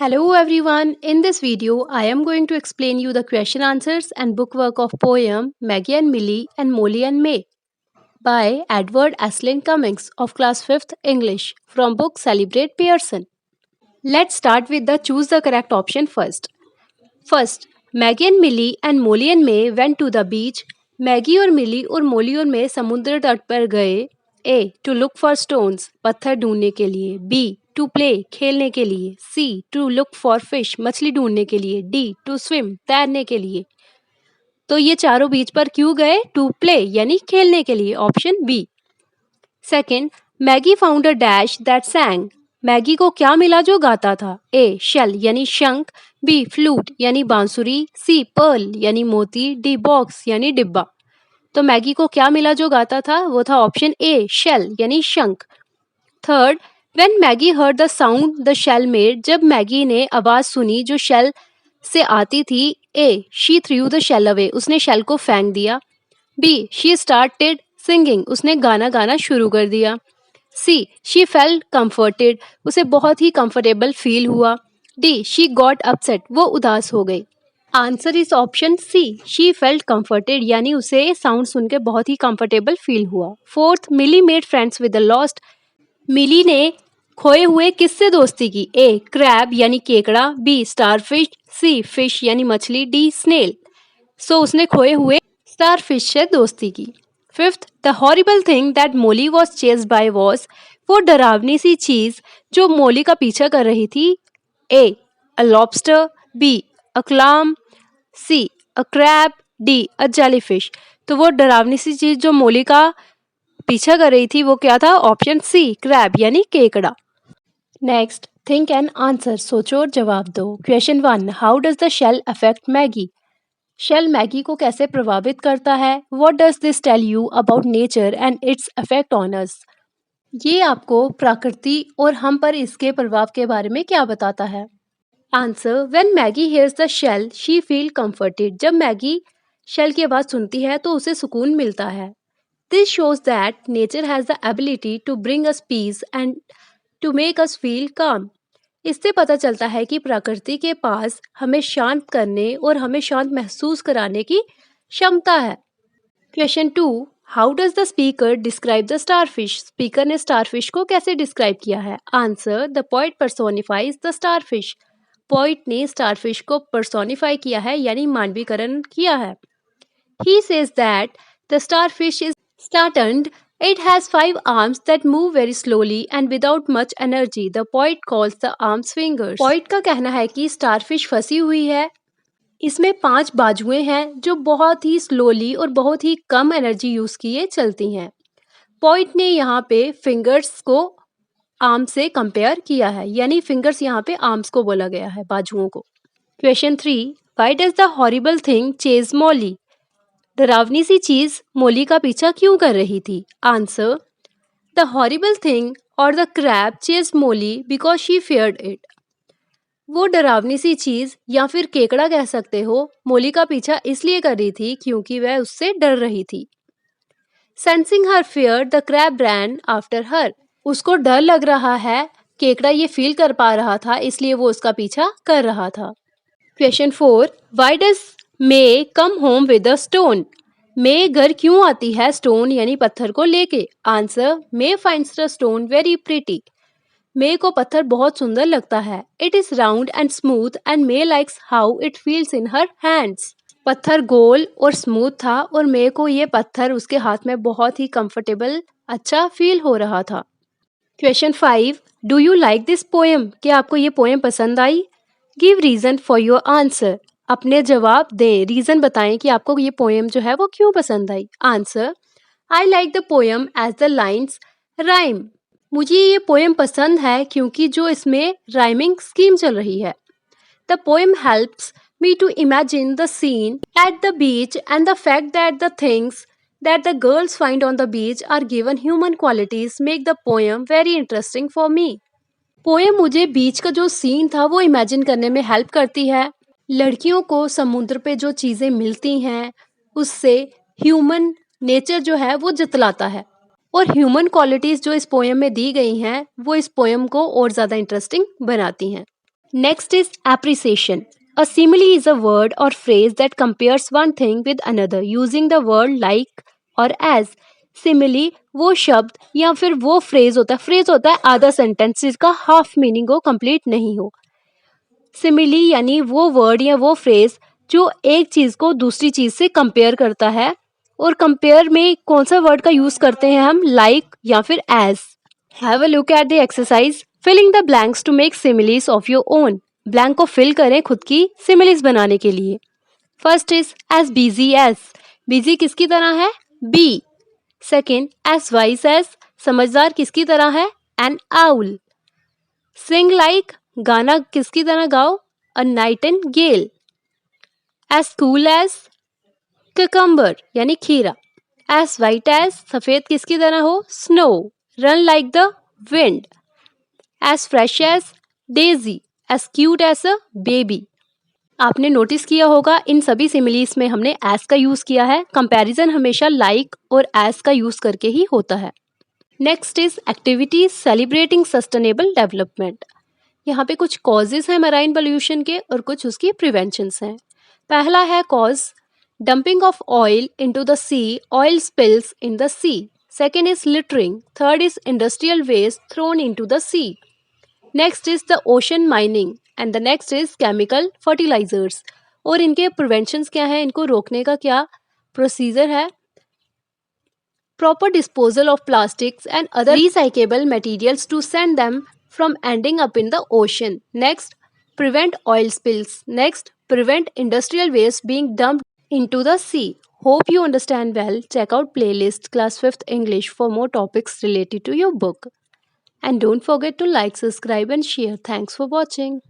Hello everyone. In this video, I am going to explain you the question answers and bookwork of poem Maggie and Millie and Molly and May by Edward Aslin Cummings of class 5th English from book Celebrate Pearson. Let's start with the choose the correct option first. First, Maggie and Millie and Molly and May went to the beach. Maggi और मिली और मोली और मे समुद्र तट पर गए. ए to look for stones पत्थर ढूंढने के लिए. बी टू प्ले खेलने के लिए. सी टू लुक फॉर फिश मछली ढूंढने के लिए. डी टू स्विम तैरने के लिए. तो ये चारों बीच पर क्यों गए? टू प्ले यानी खेलने के लिए. Option B. Second, Maggie found a dash that sang. Maggie को क्या मिला जो गाता था? ए शेल यानी शंख. बी फ्लूट यानी बांसुरी. सी पर्ल यानी मोती. डी बॉक्स यानी डिब्बा. तो मैगी को क्या मिला जो गाता था? वो था ऑप्शन ए शेल यानी शंख. Third, when Maggie heard the sound the shell made. जब मैगी ने आवाज सुनी जो शेल से आती थी. A she threw the shell away. उसने शेल को फेंक दिया. B she started singing. उसने गाना गाना शुरू कर दिया. C she felt comforted. उसे बहुत ही कंफर्टेबल फील हुआ. D she got upset. वो उदास हो गई. Answer is option C she felt comforted यानी उसे साउंड सुन के बहुत ही कंफर्टेबल फील हुआ. Fourth, Milly made friends with the lost. Milly ने खोए हुए किससे दोस्ती की? ए क्रैब यानी केकड़ा. B starfish. सी फिश यानी मछली. D snail. सो उसने खोए हुए स्टारफिश से दोस्ती की. Fifth, the horrible thing that Molly was chased by was. वो डरावनी सी चीज जो मोली का पीछा कर रही थी. A a lobster. B a clam. C a crab. D a jellyfish. तो वो डरावनी सी चीज जो मोली का पीछा कर रही थी वो क्या था? ऑप्शन सी क्रैब यानी केकड़ा. Next, think and answer. सोचो और जवाब दो. Question 1, how does the shell affect Maggie. Shell Maggie को कैसे प्रभावित करता है? What does this tell you about nature and its effect on us. ये आपको प्रकृति और हम पर इसके प्रभाव के बारे में क्या बताता है? Answer, when Maggie hears the shell she feel comforted. जब मैगी शेल की आवाज सुनती है तो उसे सुकून मिलता है. This shows that nature has the ability to bring us peace and to make us feel calm. इससे पता चलता है कि प्रकृति के पास हमें शांत करने और हमें शांत महसूस कराने की क्षमता है. Question 2, how does the speaker describe the starfish. Speaker ने स्टारफिश को कैसे डिस्क्राइब किया है? Answer, the poet personifies the starfish. Poet ने स्टारफिश को पर्सोनिफाई किया है यानी मानवीकरण किया है. He says that the starfish is startled. It has 5 arms that move very slowly and without much energy. The poet calls the arms fingers. Poet का कहना है कि स्टारफिश फंसी हुई है. इसमें 5 बाजुएं हैं जो बहुत ही स्लोली और बहुत ही कम एनर्जी यूज किए चलती हैं. पोइट ने यहाँ पे फिंगर्स को आर्म से कंपेयर किया है यानी फिंगर्स यहाँ पे आर्म्स को बोला गया है, बाजुओं को. Question 3, why does the horrible thing chase Molly. डरावनी सी चीज मोली का पीछा क्यों कर रही थी? आंसर, द हॉरिबल थिंग और the crab chase Molly because she feared it. वो डरावनी सी चीज या फिर केकड़ा कह सकते हो मोली का पीछा इसलिए कर रही थी क्योंकि वह उससे डर रही थी. Sensing her fear the crab rain after her. उसको डर लग रहा है, केकड़ा ये फील कर पा रहा था इसलिए वो उसका पीछा कर रहा था. Question 4, why does May come home with a stone. May घर क्यों आती है स्टोन यानी पत्थर को लेके? Answer, May finds the stone very pretty. May को पत्थर बहुत सुंदर लगता है. It is round and smooth and May likes how it feels in her hands. पत्थर गोल और स्मूथ था और मे को ये पत्थर उसके हाथ में बहुत ही कंफर्टेबल अच्छा फील हो रहा था. Question 5, do you like this poem. क्या आपको ये पोएम पसंद आई? Give reason for your answer. अपने जवाब दें, रीजन बताएं कि आपको ये पोएम जो है वो क्यों पसंद आई. Answer, I like the poem as the lines rhyme. मुझे ये पोएम पसंद है क्योंकि जो इसमें राइमिंग स्कीम चल रही है. The poem helps me to imagine the scene at the beach and the fact that the things that the girls find on the beach are given human qualities make the poem very interesting for me. Poem मुझे बीच का जो scene था वो imagine करने में help करती है. लड़कियों को समुद्र पे जो चीज़ें मिलती हैं उससे ह्यूमन नेचर जो है वो जतलाता है और ह्यूमन क्वालिटीज़ जो इस पोएम में दी गई हैं वो इस पोएम को और ज़्यादा इंटरेस्टिंग बनाती हैं. Next is appreciation. A simile is a word or phrase that compares one thing with another using the word like or as. Simile वो शब्द या फिर वो फ्रेज होता है आधा सेंटेंस जिसका हाफ मीनिंग हो, कंप्लीट नहीं हो. सिमिली यानी वो वर्ड या वो फ्रेज जो एक चीज को दूसरी चीज से कंपेयर करता है. और कंपेयर में कौन सा वर्ड का यूज करते हैं हम, लाइक या फिर as. Have a look at the exercise. Filling the blanks to make similes of your own. Blank को फिल करें खुद की सिमिलीज बनाने के लिए. First is as busy as. Busy किसकी तरह है, bee. Second as wise as. समझदार किसकी तरह है, एन आउल. सिंग लाइक, गाना किसकी तरह गाओ, a nightingale. As cool as, cucumber यानी खीरा. एज वाइट एज, सफेद किसकी तरह हो, snow. Run like the wind. As fresh as, daisy. As cute as a baby. आपने नोटिस किया होगा इन सभी सिमिलीज में हमने एज का यूज किया है. कंपैरिजन हमेशा लाइक और एज का यूज करके ही होता है. Next is activities celebrating sustainable development. यहाँ पे कुछ कॉजेज हैं मराइन पोल्यूशन के और कुछ उसकी प्रिवेंशंस हैं. पहला है cause, dumping of oil into the sea, oil spills in the sea. Second is littering. Third is industrial waste thrown into the sea. Next is the ocean mining and the next is chemical fertilisers. और इनके preventions क्या हैं, इनको रोकने का क्या procedure है. Proper disposal of plastics and other recyclable materials to send them from ending up in the ocean. Next, prevent oil spills. Next, prevent industrial waste being dumped into the sea. Hope you understand well. Check out playlist class 5th English for more topics related to your book. And don't forget to like, subscribe and share. Thanks for watching.